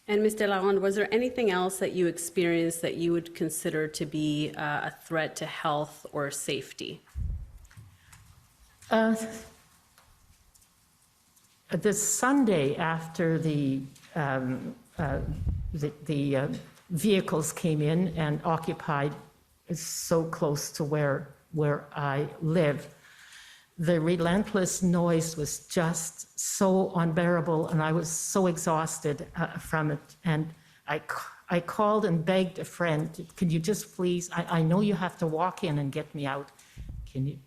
And Ms. de la Ronde, was there anything else that you experienced that you would consider to be a threat to health or safety? The Sunday after the vehicles came in and occupied so close to where I live, the relentless noise was just so unbearable, and I was so exhausted from it. And I called and begged a friend, "Can you just please, I know you have to walk in and get me out. Can you?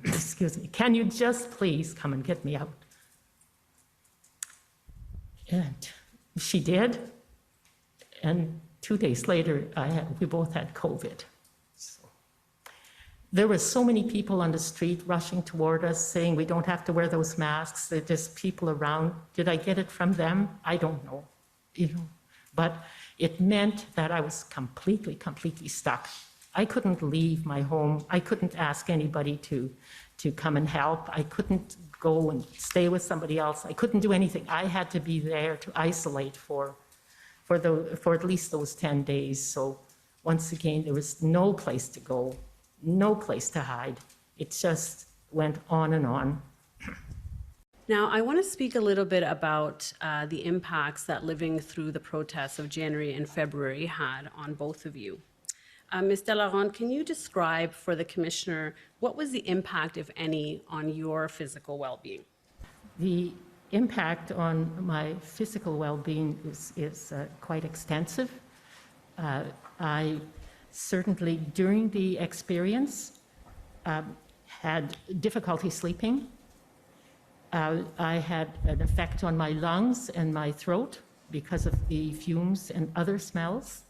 Excuse me, can you just please come and get me out?" And she did, and 2 days later, we both had COVID. So there were so many people on the street rushing toward us, saying we don't have to wear those masks. There's just people around. Did I get it from them? I don't know, But it meant that I was completely stuck. I couldn't leave my home. I couldn't ask anybody to come and help. I couldn't go and stay with somebody else. I couldn't do anything. I had to be there to isolate for at least those 10 days. So once again, there was no place to go, no place to hide. It just went on and on. Now, I want to speak a little bit about the impacts that living through the protests of January and February had on both of you. Ms. de la Ronde, can you describe for the Commissioner what was the impact, if any, on your physical well-being? The impact on my physical well-being is quite extensive. I certainly, during the experience, had difficulty sleeping. I had an effect on my lungs and my throat because of the fumes and other smells.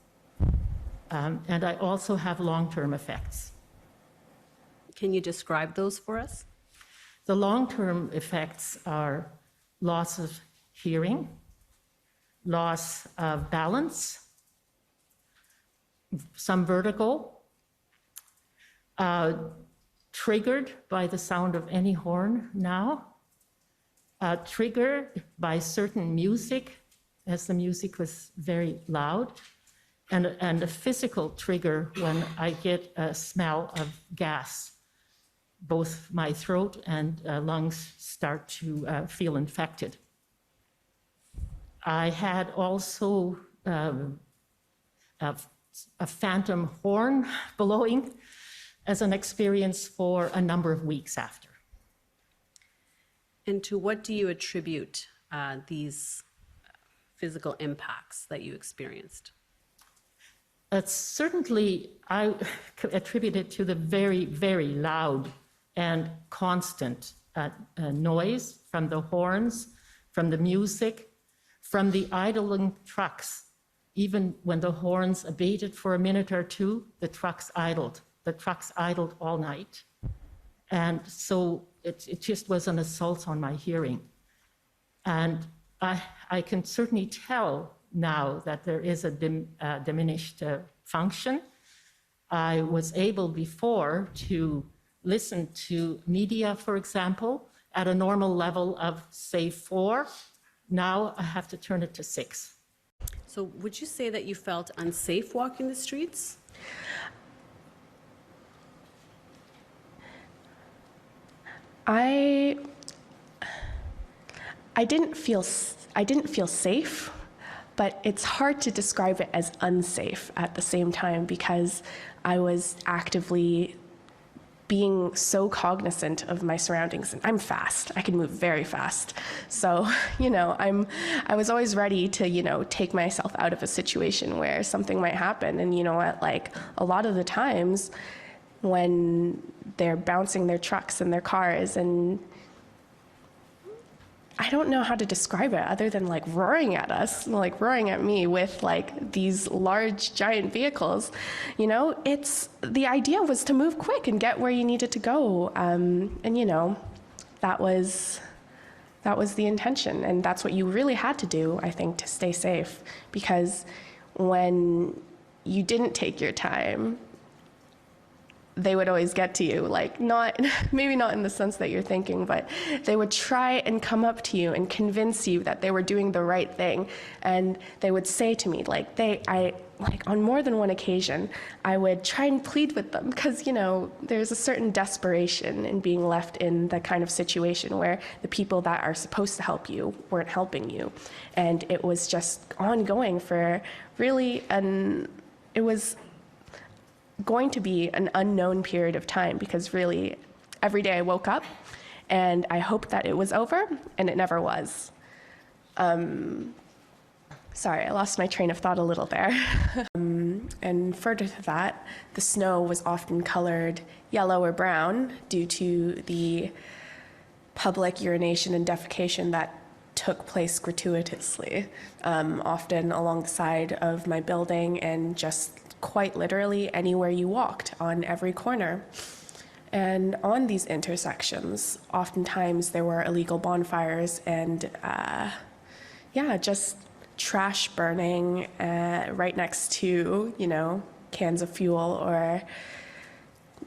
And I also have long-term effects. Can you describe those for us? The long-term effects are loss of hearing, loss of balance, some vertigo, triggered by the sound of any horn now, triggered by certain music, as the music was very loud, and a physical trigger when I get a smell of gas. Both my throat and lungs start to feel infected. I had also a phantom horn blowing as an experience for a number of weeks after. And to what do you attribute these physical impacts that you experienced? Certainly, I attribute it to the very, very loud and constant noise from the horns, from the music, from the idling trucks. Even when the horns abated for a minute or two, the trucks idled. The trucks idled all night. And so it just was an assault on my hearing. And I can certainly tell now that there is a diminished function. I was able before to listen to media, for example, at a normal level of, say, 4. Now I have to turn it to 6. So would you say that you felt unsafe walking the streets? I didn't feel safe, but it's hard to describe it as unsafe at the same time because I was actively being so cognizant of my surroundings. And I'm fast. I can move very fast. So, I was always ready to, take myself out of a situation where something might happen. And a lot of the times when they're bouncing their trucks and their cars, and I don't know how to describe it other than roaring at us, roaring at me with these large giant vehicles. It's the idea was to move quick and get where you needed to go. And that was the intention. And that's what you really had to do, I think, to stay safe. Because when you didn't take your time, they would always get to you, like not, maybe not in the sense that you're thinking, but they would try and come up to you and convince you that they were doing the right thing. And they would say to me, like on more than one occasion, I would try and plead with them because, you know, there's a certain desperation in being left in the kind of situation where the people that are supposed to help you weren't helping you. And it was just ongoing for really it was going to be an unknown period of time, because really every day I woke up and I hoped that it was over, and it never was. Sorry, I lost my train of thought a little there. And further to that, the snow was often colored yellow or brown due to the public urination and defecation that took place gratuitously, often along the side of my building and just quite literally anywhere you walked, on every corner. And on these intersections, oftentimes there were illegal bonfires and just trash burning right next to, you know, cans of fuel, or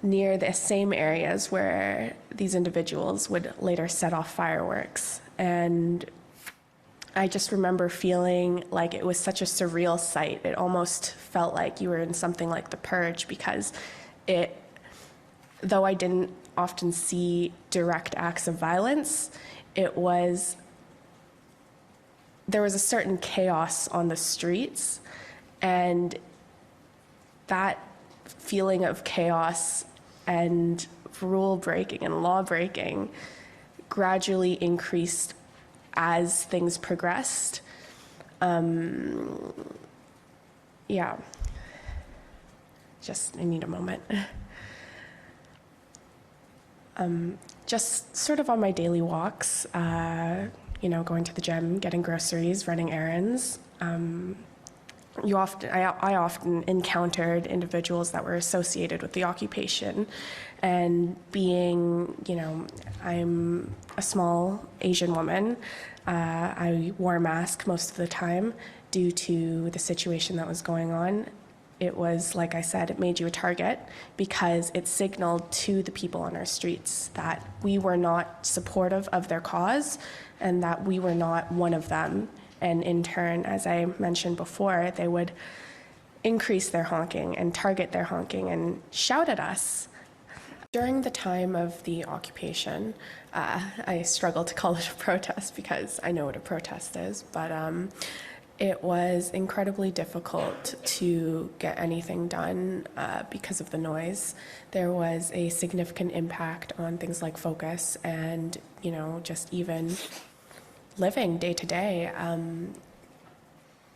near the same areas where these individuals would later set off fireworks. And I just remember feeling like it was such a surreal sight. It almost felt like you were in something like The Purge, because though I didn't often see direct acts of violence, there was a certain chaos on the streets, and that feeling of chaos and rule breaking and law breaking gradually increased as things progressed. I need a moment. Just sort of on my daily walks, going to the gym, getting groceries, running errands. I often encountered individuals that were associated with the occupation, and being, I'm a small Asian woman. I wore a mask most of the time due to the situation that was going on. It was, like I said, it made you a target because it signaled to the people on our streets that we were not supportive of their cause and that we were not one of them. And in turn, as I mentioned before, they would increase their honking and target their honking and shout at us. During the time of the occupation, I struggle to call it a protest because I know what a protest is, but it was incredibly difficult to get anything done because of the noise. There was a significant impact on things like focus and, just even living day to day.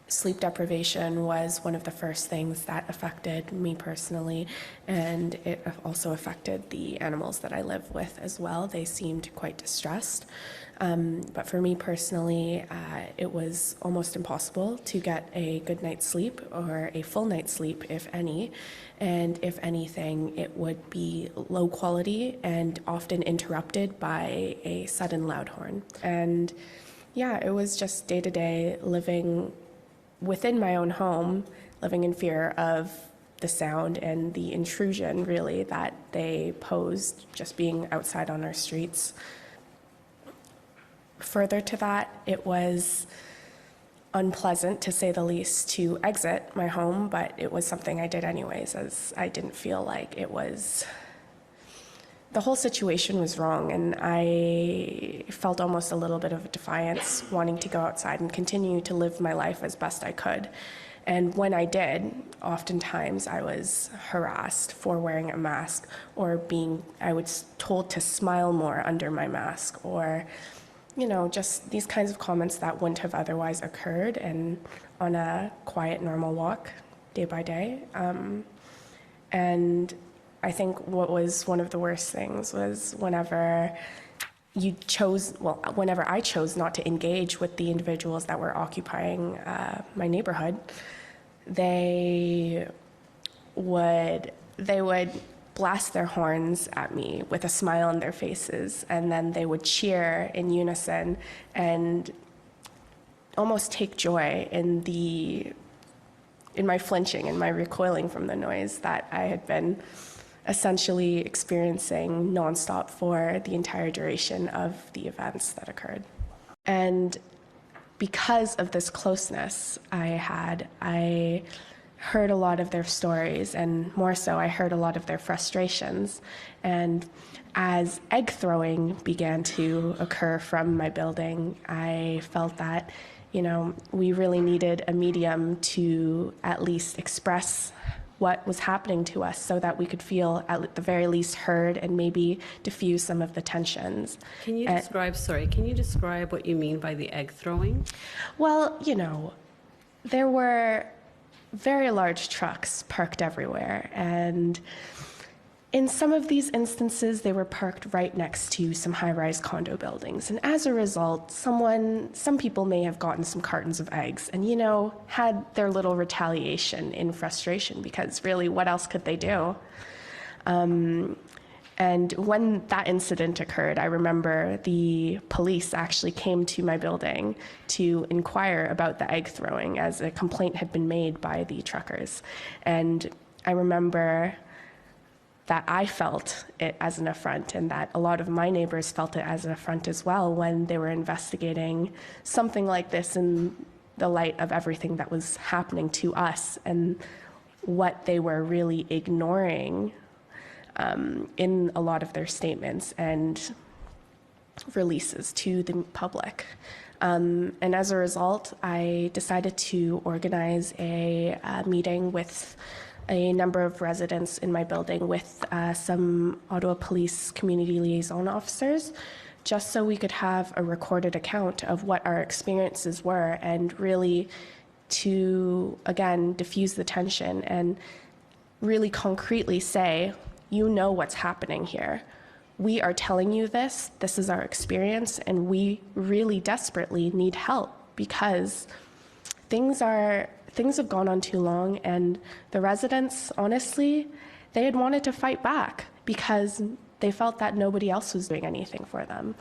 Sleep deprivation was one of the first things that affected me personally, and it also affected the animals that I live with as well. They seemed quite distressed. But for me personally, it was almost impossible to get a good night's sleep or a full night's sleep, if any. And if anything, it would be low quality and often interrupted by a sudden loud horn. And it was just day to day living within my own home, living in fear of the sound and the intrusion, really, that they posed just being outside on our streets. Further to that, it was unpleasant, to say the least, to exit my home, but it was something I did anyways, as I didn't feel like the whole situation was wrong, and I felt almost a little bit of a defiance, wanting to go outside and continue to live my life as best I could. And when I did, oftentimes I was harassed for wearing a mask, or I was told to smile more under my mask, or, just these kinds of comments that wouldn't have otherwise occurred and on a quiet, normal walk day by day. And I think what was one of the worst things was whenever I chose not to engage with the individuals that were occupying my neighborhood, they would blast their horns at me with a smile on their faces, and then they would cheer in unison and almost take joy in my flinching and my recoiling from the noise that I had been essentially experiencing nonstop for the entire duration of the events that occurred. And because of this closeness I heard a lot of their stories, and more so, I heard a lot of their frustrations. And as egg throwing began to occur from my building, I felt that, we really needed a medium to at least express what was happening to us so that we could feel at the very least heard and maybe diffuse some of the tensions. Can you describe what you mean by the egg throwing? Well, there were very large trucks parked everywhere, and in some of these instances, they were parked right next to some high-rise condo buildings. And as a result, some people may have gotten some cartons of eggs and, had their little retaliation in frustration, because really, what else could they do? And when that incident occurred, I remember the police actually came to my building to inquire about the egg throwing, as a complaint had been made by the truckers. And I remember that I felt it as an affront, and that a lot of my neighbors felt it as an affront as well when they were investigating something like this in the light of everything that was happening to us and what they were really ignoring in a lot of their statements and releases to the public. And as a result, I decided to organize a meeting with a number of residents in my building, with some Ottawa Police community liaison officers, just so we could have a recorded account of what our experiences were, and really to, again, diffuse the tension and really concretely say, what's happening here. We are telling you this is our experience, and we really desperately need help, because things have gone on too long, and the residents, honestly, they had wanted to fight back because they felt that nobody else was doing anything for them.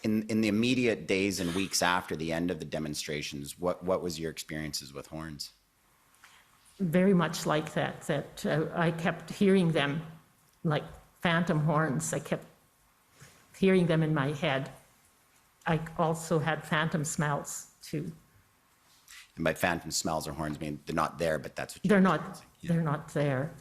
In the immediate days and weeks after the end of the demonstrations, what was your experiences with horns? Very much like that I kept hearing them like phantom horns. I kept hearing them in my head. I also had phantom smells too. And by phantom smells or horns, I mean they're not there, but that's what They're not there.